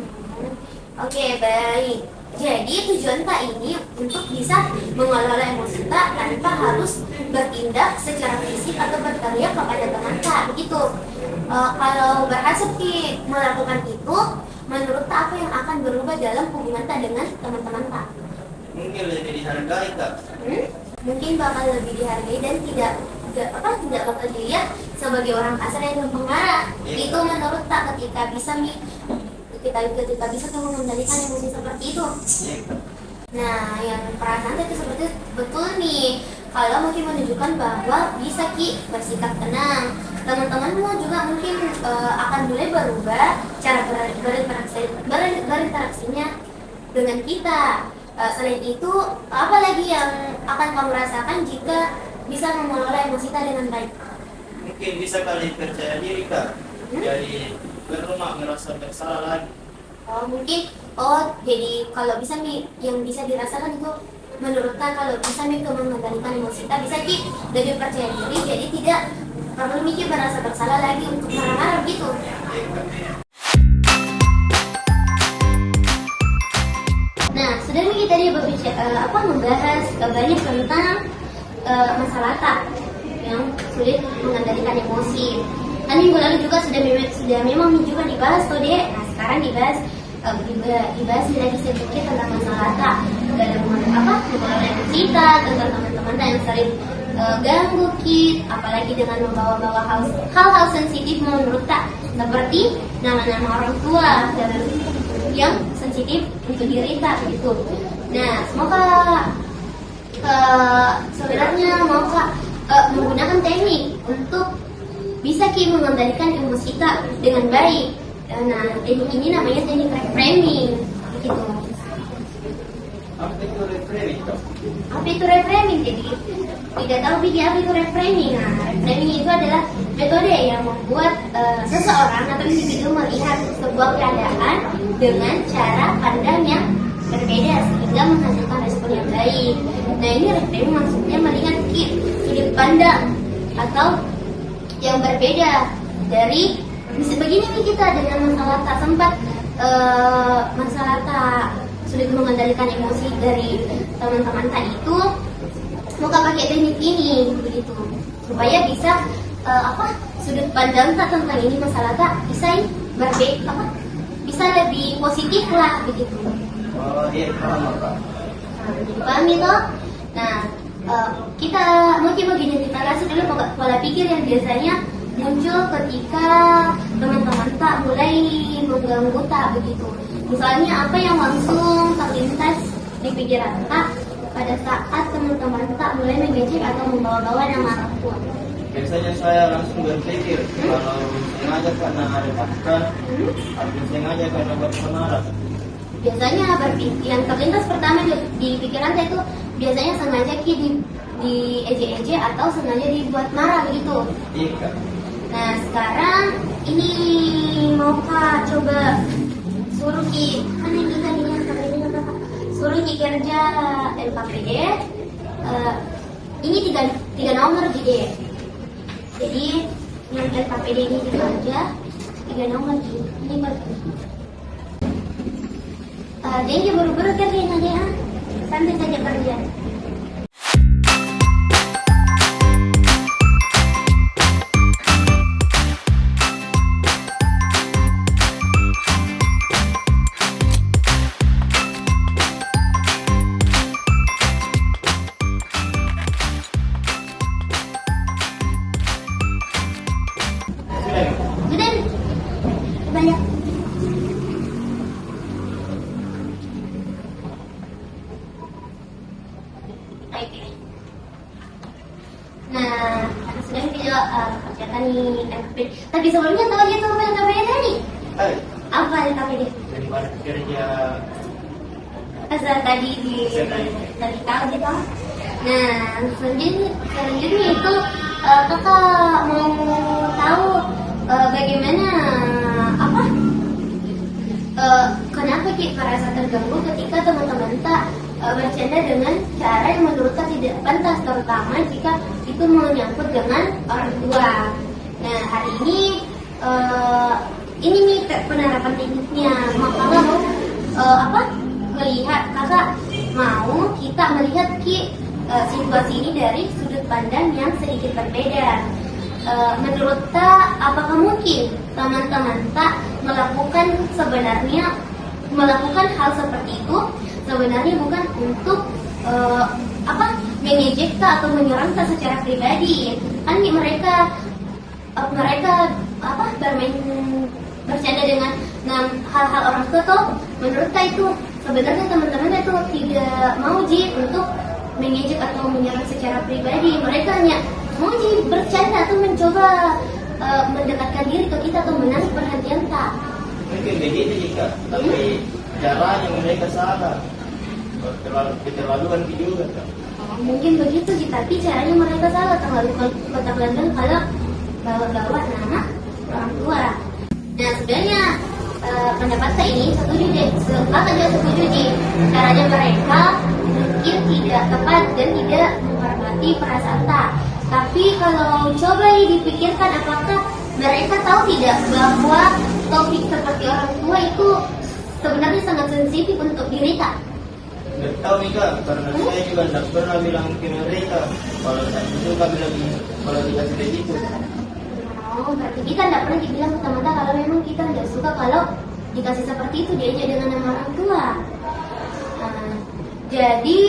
Oke, baik. Jadi tujuan tak ini untuk bisa mengelola emosi tak tanpa harus bertindak secara fisik atau berteriak kepada teman tak, begitu. Kalau berhasil melakukan itu, menurut tak apa yang akan berubah dalam hubungan tak dengan teman-teman tak? Mungkin lebih dihargai kak. Mungkin bakal lebih dihargai dan tidak bakal dilihat sebagai orang kasar yang gampang marah. Itu menurut tak ketika bisa kamu mengendalikan emosi seperti itu. Nah, yang perasaan itu seperti betul nih. Kalau mungkin menunjukkan bahwa bisa bersikap tenang, teman-temanmu juga mungkin akan mulai berubah cara berinteraksinya dengan kita. Selain itu, apa lagi yang akan kamu rasakan jika bisa mengelola emosi kita dengan baik? Mungkin bisa kali percaya diri Kak. Jadi berumah merasa bersalah lagi. Jadi kalau bisa yang bisa dirasakan itu menurut Kak, kalau bisa mengendalikan emosi kita bisa lebih percaya diri, jadi tidak perlu merasa bersalah lagi untuk marah-marah gitu. Nah, sudah kita membahas banyak tentang masalah yang sulit mengendalikan emosi. Kan minggu lalu juga sudah memang juga dibahas tuh Dek. Nah, sekarang dibahas lagi sedikit tentang masalah dalam mengelola emosi kita, tentang teman-teman yang sering ganggu kita, apalagi dengan membawa-bawa hal-hal sensitif menurut tak, seperti nama-nama orang tua yang sensitif untuk diri tak begitu. Nah, semoga sebenarnya mau menggunakan teknik untuk bisa mengendalikan emosi kita dengan baik. Nah, teknik ini namanya teknik reframing begitu. Apa itu reframing? Apa itu reframing? Jadi tidak tahu apa itu reframing. Nah, reframing itu adalah metode yang membuat seseorang atau individu melihat sebuah keadaan dengan cara pandang yang berbeda sehingga menghasilkan respon yang baik. Nah, ini reframing maksudnya melihat sudut pandang atau yang berbeda dari begini nih kita dengan masalah tak sempat masalah tak sulit mengendalikan emosi dari teman-teman tak itu, maka pakai teknik ini begitu supaya bisa sudut pandang tak tentang ini masalah tak bisa bisa lebih positif lah begitu. Oh iya, paham Kak. Paham itu? Nah, kita mungkin mengidentifikasi dulu pola pikir yang biasanya muncul ketika teman-teman tak mulai mengganggu tak begitu. Misalnya apa yang langsung terlintas di pikiran tak pada saat teman-teman tak mulai mengejek atau membawa-bawa nama orang tua. Biasanya saya langsung berpikir kalau sengaja karena ada takkan atau sengaja karena berpengaruh. Biasanya yang terlintas pertama di pikiran saya itu biasanya sengaja di ejek-ejek atau sengaja dibuat marah begitu. Iya. Nah, sekarang ini mau Kak coba suruh suruh kerja LKPD. Ini tiga nomor gitu. Jadi yang LKPD ini kerja 3 nomor ini dia buru-buru kerja saja, santai saja kerja. Sudah banyak. Nah, sudah video kerjakan nih LKPD. Tapi sebelumnya tahu aja tuh LKPD tadi. Apa LKPD? Daripada kerja Asal tadi tadi tahu gitu. Nah, selanjutnya itu kakak mau tahu bagaimana kenapa kita merasa terganggu ketika teman-teman tak bercanda dengan cara yang menurut kita tidak pantas, terutama jika itu menyangkut dengan orang tua. Nah, hari ini nih penerapan tekniknya. Kakak mau melihat, kakak mau kita melihat situasi ini dari sudut pandang yang sedikit berbeda. Menurut tak, apakah mungkin teman-teman tak melakukan hal seperti itu sebenarnya bukan untuk mengejek tak atau menyerang tak secara pribadi? Kan mereka bercanda dengan hal-hal orang tua toh, menurut tak itu sebenarnya teman-teman itu tidak mau untuk mengejek atau menyerang secara pribadi. Mereka hanya mau bercanda atau mencoba mendekatkan diri ke kita atau menarik perhatian tak. Mungkin begitu jika, tapi caranya mereka salah. Keterlaluan juga kan. Mungkin begitu sih, tapi caranya mereka salah, terlalu kota-kota kalau bawa-bawa nama orang tua. Nah sebenarnya pendapat saya ini setuju deh, sepakat juga setuju sih. Caranya mereka mungkin tidak tepat dan tidak menghormati perasaan tak. Tapi kalau coba dipikirkan, apakah mereka tahu tidak bahwa topik seperti orang tua itu sebenarnya sangat sensitif untuk diri tak? Nggak tahu nih kak, karena saya juga tidak pernah bilang ke mereka kalau tak suka bilang kalau dikasih begitu. Oh, berarti kita tidak pernah dibilang pertama-tama kalau memang kita tidak suka kalau dikasih seperti itu diajak dengan nama orang tua. Jadi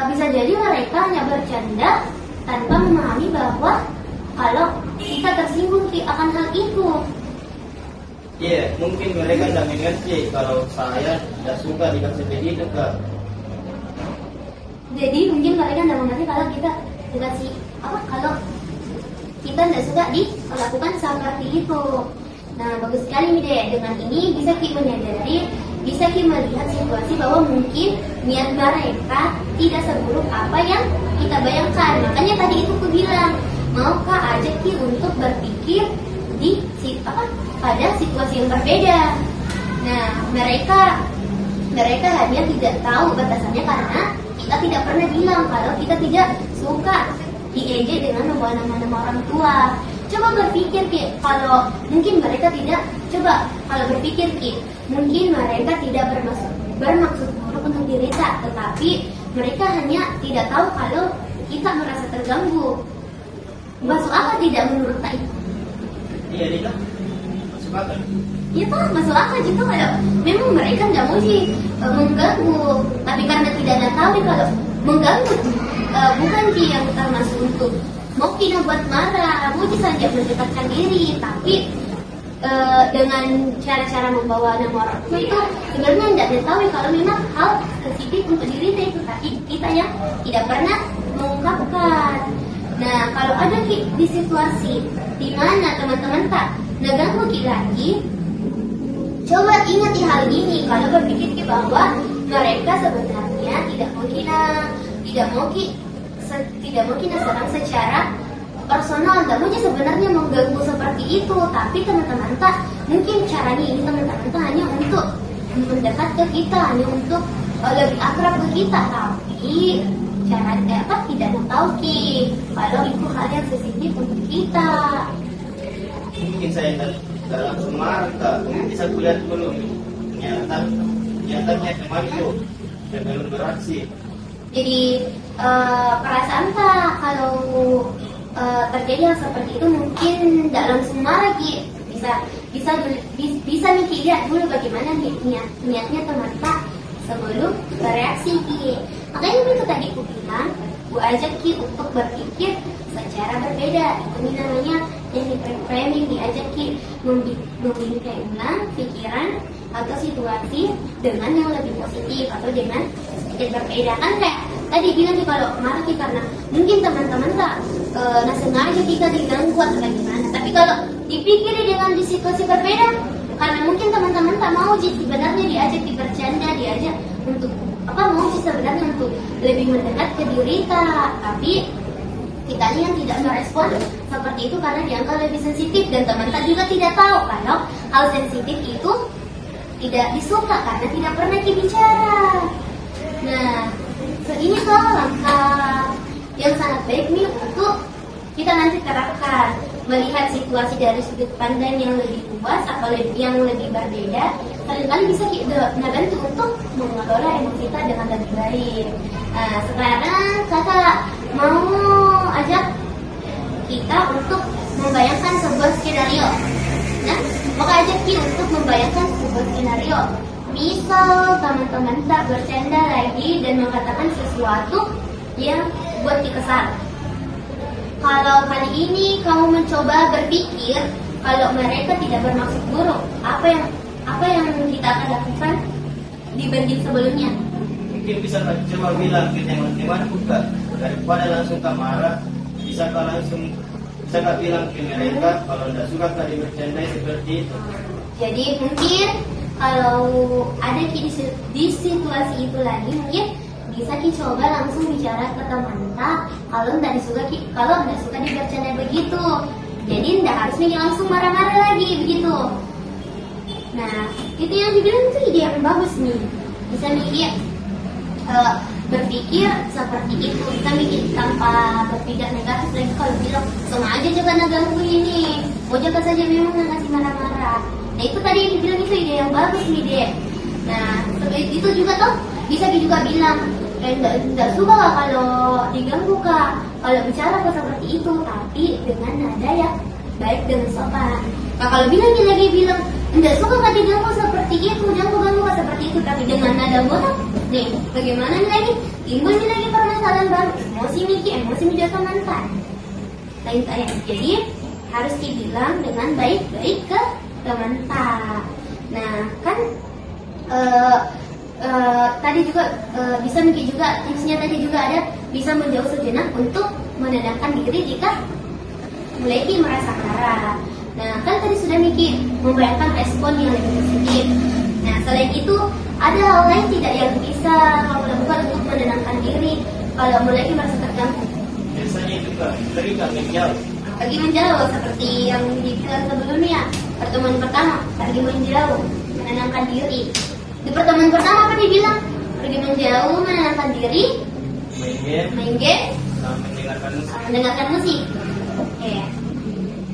bisa jadi mereka hanya bercanda tanpa memahami bahwa kalau kita tersinggung akan hal itu. Iya, mungkin mereka tidak mengerti kalau saya tidak suka dikasih begitu kak. Jadi mungkin mereka tidak mengerti kalau kita dikasih kalau kita tidak suka dilakukan seperti itu. Nah bagus sekali nih deh, dengan ini bisa kita menyadari, bisa kita melihat situasi bahwa mungkin niat mereka tidak seburuk apa yang kita bayangkan. Makanya tadi itu aku bilang, maukah ajak kita untuk berpikir pada situasi yang berbeda. Nah mereka hanya tidak tahu batasannya karena kita tidak pernah bilang kalau kita tidak suka diejek dengan membawa nama-nama orang tua. Coba berpikir kalau mungkin mereka tidak, kalau berpikir mungkin mereka tidak bermaksud buruk untuk diri kita, tetapi mereka hanya tidak tahu kalau kita merasa terganggu. Masuk akal tidak menurut tak itu? Iya tidak, masuk akal. Iya pak, masuk akal juga kalau memang mereka tidak mau mengganggu, tapi karena tidak ada tahu kalau mengganggu bukan yang termasuk untuk mau kita buat marah, mau saja mendekatkan diri, tapi dengan cara-cara membawa nama orang tua itu sebenarnya tidak diketahui kalau memang hal sensitif untuk diri kita itu, tapi kita yang tidak pernah mengungkapkan. Nah kalau ada di situasi di mana teman-teman tak ngeganggu kita lagi, coba ingati hal ini kalau berpikir bahwa mereka sebenarnya tidak mau kita serang secara personal, tidak mau sebenarnya mengganggu seperti itu, tapi teman-teman tak mungkin caranya ini teman-teman tak hanya untuk mendekat ke kita, hanya untuk lebih akrab ke kita, tapi caranya tidak tahu kalau itu hal yang sensitif untuk kita. Mungkin saya tidak langsung marah kak, mungkin bisa kulihat dulu nyatanya kemarin itu dan belum beraksi. Jadi perasaan tak kalau terjadi hal seperti itu mungkin tidak langsung marah bisa mikir lihat dulu bagaimana niatnya teman tak sebelum bereaksi Makanya itu tadi aku bilang, aku ajak untuk berpikir secara berbeda. Itu namanya yang reframing, diajak membingkai ulang pikiran atau situasi dengan yang lebih positif atau dengan sedikit berbeda. Kan kayak tadi bilang kalau marah karena mungkin teman-teman tak sengaja kita diganggu atau bagaimana. Tapi kalau dipikir dengan di situasi berbeda, karena mungkin teman-teman tak mau sebenarnya diajak bercanda, diajak untuk mau sebenarnya untuk lebih mendekat ke diri kita, tapi kita yang tidak merespon seperti itu karena dianggap lebih sensitif, dan teman-teman juga tidak tahu kalau hal sensitif itu tidak disuka karena tidak pernah dibicara. Nah, ini tuh langkah yang sangat baik nih untuk kita nanti terapkan, melihat situasi dari sudut pandang yang lebih luas atau yang lebih berbeda. Kali-kali bisa kita bantu untuk mengelola emosi kita dengan lebih baik. Nah, sekarang kakak mau ajak kita untuk membayangkan sebuah skenario. Nah, maka ajak kita untuk membayangkan sebuah skenario. Misal teman-teman tak bercanda lagi dan mengatakan sesuatu yang buat kita kesal. Kalau kali ini kamu mencoba berpikir kalau mereka tidak bermaksud buruk, apa yang kita akan lakukan dibanding sebelumnya? Mungkin bisa coba bilang ke teman-teman bukan daripada langsung marah, bisa langsung Bisa nggak bilang ke mereka kalau tidak suka kak dibercandai seperti itu? Jadi mungkin kalau ada di situasi itu lagi, mungkin bisa coba langsung bicara ke teman tak kalau tidak suka dibercandai begitu. Jadi tidak harus langsung marah-marah lagi begitu. Nah, itu yang dibilang itu ide yang bagus nih. Bisa mikir berpikir seperti itu, bisa mikir tanpa berpikir negatif lagi. Kalau bilang sama aja jangan ganggu ini, mau jaga saja memang ngasih marah-marah. Nah itu tadi yang dibilang itu ide yang bagus nih deh. Nah itu juga tuh bisa juga bilang enggak suka kalau diganggu kak, kalau bicara kok seperti itu, tapi dengan nada yang baik dan sopan. Nah, kalau lagi bilang enggak suka kak diganggu seperti itu, ganggu kak seperti itu, tapi dengan nada botak, nih bagaimana nih lagi? Timbul nih lagi permasalahan baru, emosi menjadi mantan. Lain kayak jadi harus dibilang dengan baik-baik ke teman tak. Nah kan tadi juga bisa mungkin juga tipsnya tadi juga ada bisa menjauh sejenak untuk menenangkan diri jika mulai merasa marah. Nah kan tadi sudah mikir membayangkan respon yang lebih positif. Nah selain itu ada hal lain tidak yang bisa kamu lakukan untuk menenangkan diri kalau mulai merasa terganggu? Biasanya juga pergi menjauh. Pergi menjauh seperti yang dibilang sebelumnya. Pertemuan pertama pergi menjauh menenangkan diri. Di pertemuan pertama apa dibilang? Pergi menjauh menenangkan diri, main game, mendengarkan musik. Oke.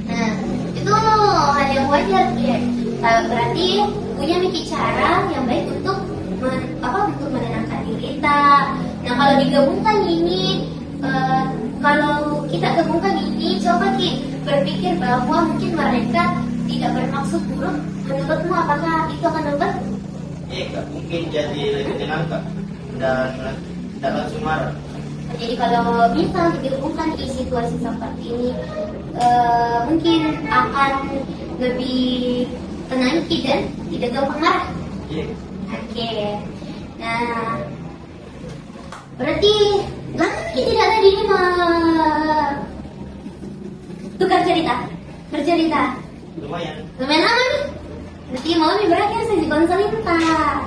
Nah itu hal yang wajar ya. Berarti punya mikir cara yang baik untuk untuk menenangkan diri kita. Nah kalau digabungkan ini, kalau kita gabungkan ini, coba berpikir bahwa mungkin mereka tidak bermaksud buruk. Menurutmu apakah itu akan membantu? Iya, mungkin jadi lebih tenang kak dan tidak langsung marah. Jadi kalau bisa digabungkan di situasi seperti ini, mungkin akan lebih tenang dan tidak gampang marah. Iya. Oke. Nah, berarti kita tidak tadi ini tukar bercerita. Lumayan. Lumayan lama nih. Berarti mau nih berakhir sesi konseling tak.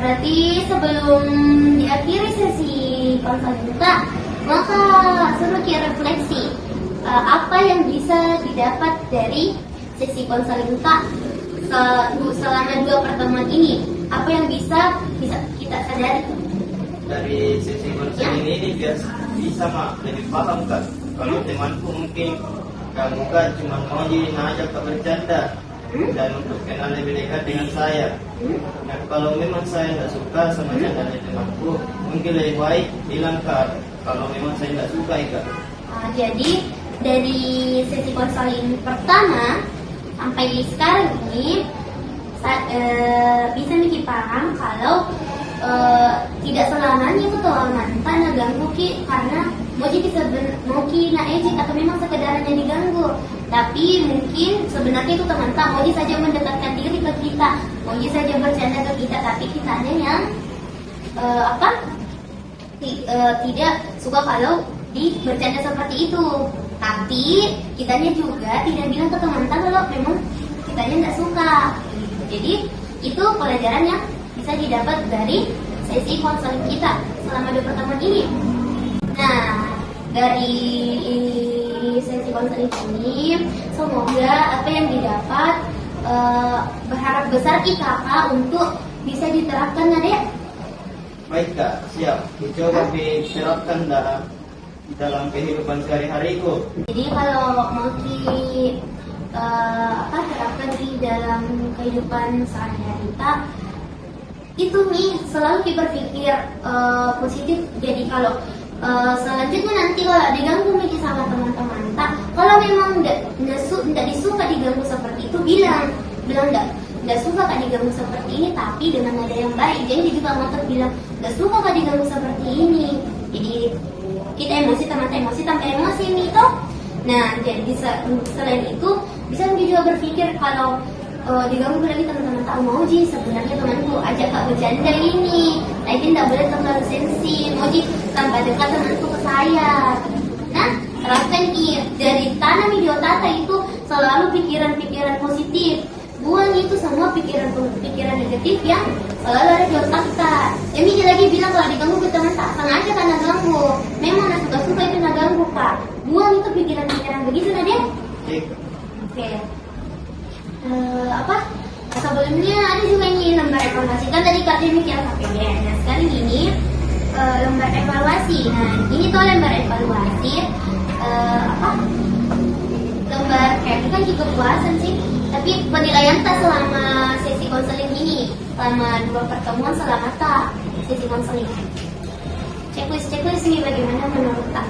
Berarti sebelum diakhiri sesi konseling tak, maka suruh refleksi apa yang bisa didapat dari sesi konseling tak selama 2 pertemuan ini. Apa yang bisa kita sadari dari sesi konseling ini bisa lebih paham kak. Kalau temanku mungkin kamu kan cuma mau ngajak kak bercanda dan untuk kenal lebih dekat dengan saya. Nah kalau memang saya tidak suka sama canda temanku, mungkin lebih baik bilang kak kalau memang saya tidak suka ya kak. Jadi dari sesi konseling pertama sampai sekarang ini bisa mikir paham kalau tidak selamanya itu mantan ganggu karena mau nak ejek atau memang sekedarnya diganggu, tapi mungkin sebenarnya itu teman tak mau saja mendekatkan diri ke kita, mau saja bercanda ke kita, tapi kitanya yang tidak suka kalau bercanda seperti itu. Tapi kitanya juga tidak bilang ke teman kalau memang kitanya nggak suka. Jadi itu pelajaran yang bisa didapat dari sesi konseling kita selama 2 pertemuan ini. Nah, dari sesi konseling ini semoga apa yang didapat berharap besar kakak untuk bisa diterapkan ya. Baik kak, siap. Coba diterapkan dalam kehidupan sehari-hariku. Jadi kalau mau terapkan di dalam kehidupan sehari-hari kita, itu nih selalu berpikir positif. Jadi kalau selanjutnya nanti kalau diganggu lagi sama teman-teman tak, kalau memang tidak disuka diganggu seperti itu, bilang nggak suka kan diganggu seperti ini, tapi dengan nada yang baik. Jadi juga ngotot bilang nggak suka kan diganggu seperti ini. Jadi kita emosi tanpa emosi ini toh. Nah jadi selain itu bisa juga berpikir kalau diganggu lagi teman-teman tahu mau sebenarnya temanku ajak kak bercanda ini, tapi tidak boleh terlalu sensi. Mau tambah dekat denganku ke saya. Nah, terapkan dari tanam di otak itu selalu pikiran-pikiran positif. Buang itu semua pikiran negatif yang selalu ada di otak kita. Emi lagi bilang kalau diganggu ke teman tak sengaja karena ganggu. Memang nak suka-suka itu nak ganggu Pak. Buang itu pikiran-pikiran begitu Nadia. Oke. Apa? Sebelumnya ada juga ini lembar evaluasi kan tadi Kak Demi yang KPBN. Nah sekarang ini lembar evaluasi. Nah ini tuh lembar evaluasi. Apa? Lembar kayak ini kan juga kepuasan sih. Tapi penilaian tak selama sesi konseling ini, selama 2 pertemuan selama tak sesi konseling. Checklist ini bagaimana menurut Kak?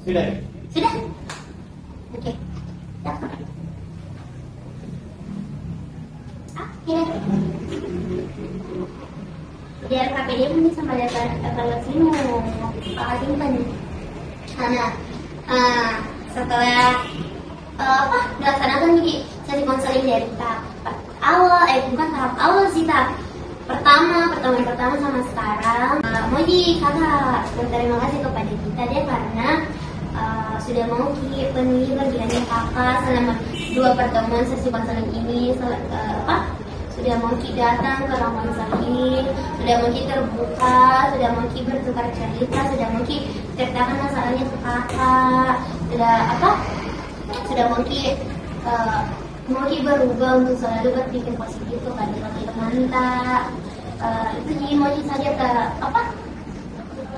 Sudah. Sudah? Oke. Biar KPD ini sama data evaluasi mau kan karena setelah dilaksanakan nih sesi konseling dari tahap awal bukan tahap awal sih tahap pertama sama sekarang mau kakak berterima kasih kepada kita deh karena sudah mau penuhi bagiannya kakak selama 2 pertemuan sesi konseling ini sudah mau datang ke ruang konseling, sudah mau terbuka, sudah mau bertukar cerita, sudah mau ceritakan masalahnya ke kakak, sudah mau berubah untuk selalu berpikir positif kepada teman kita. Itu jadi mau saja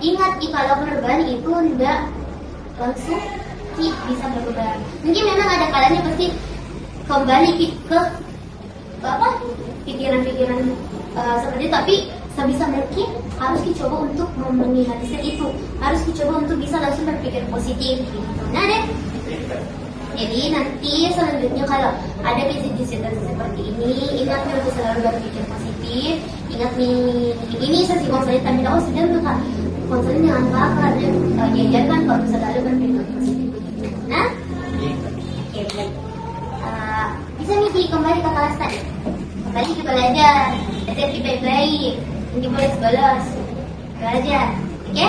ingat kalau perubahan itu tidak langsung bisa berubah. Mungkin memang ada kalanya pasti kembali ke pikiran-pikiran seperti itu, tapi sebisa mungkin harus dicoba untuk meminimalisir itu, harus dicoba untuk bisa langsung berpikir positif gitu. Nah deh, jadi nanti selanjutnya kalau ada kejadian seperti ini, ingat untuk selalu berpikir positif. Ingat nih, ini sesi konseling tadi sudah untuk konseling dengan kakak dan diajarkan kalau selalu berpikir positif. Nah, oke baik. Bisa nih kembali ke kelas tadi. Kembali kita belajar, kita baik-baik, nanti boleh bolos, belajar, oke?